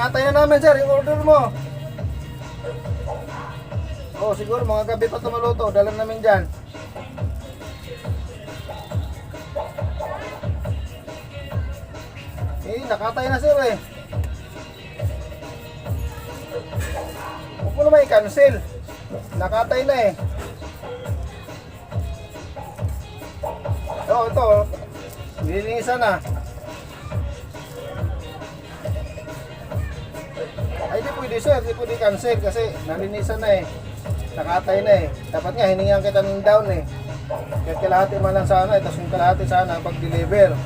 Tinatay na namin sir, yung order mo. Oh, siguro mga gabi pa ito maluto. Dalan namin dyan. Nakatay na sir eh. Huwag mo naman i-cancel. Nakatay na eh. Ito. Nilinisan na. Ay di pwede sir, di pwede cancel kasi nalinisan na eh. Nakatay na eh. Dapat nga hiningan kita ng down eh. Kahit kalahati man lang sana eh. Tapos yung kalahati sana pag-deliver.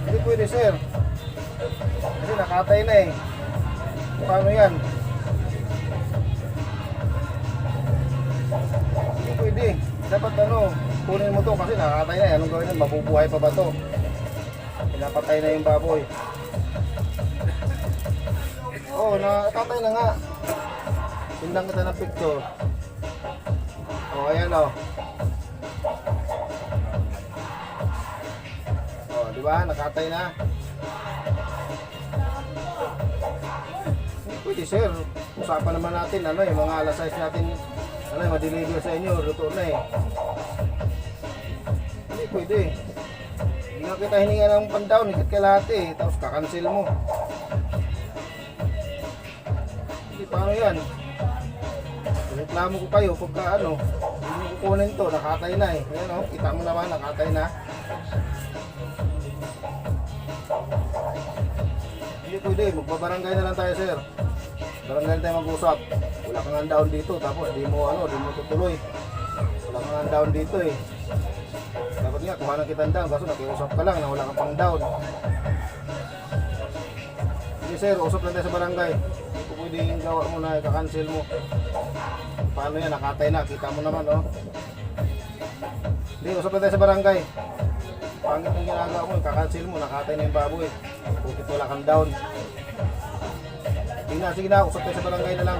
Hindi pwede sir. Kasi nakatay na eh. Paano yan? Hindi pwede. Dapat kunin mo to kasi nakatay na eh. Anong gawin yan? Mabubuhay pa ba to? Pinapatay na yung baboy. Oh, nakatay na nga. Tindang kita ng picture. Oh, ayan oh. Oh, di ba? Nakatay na. Hindi pwede sir. Usapan naman natin yung mga alas 6 natin ma-deliver sa inyo. Luto na eh. Hindi pwede. Hindi nga kita hininga ng pan-down. Higit kalahati eh. Tapos kakancel mo. Hindi, paano yan? Reklamo ko kayo pagka hindi mo kukunin to, nakatay na eh. Ayan kita mo naman, nakatay na. Hindi pwede, magbabarangay na lang tayo sir. Barangay tayo mag-usap. Wala kang down dito, tapos di mo tutuloy. Wala kang down dito eh. Dapat nga, kuha na kitang down, kaso nakiusap ka lang na wala kang pang down. Hindi sir, usap lang tayo sa barangay. Pwede yung gawa mo na, ika-cancel mo. Paano yan? Nakatay na. Kita mo naman, oh. Hindi, usap na tayo sa barangay. Pangit yung ginagawa mo, ika-cancel mo. Nakatay na yung baboy. Pukit wala kang down. Sige na, usap tayo sa barangay na lang.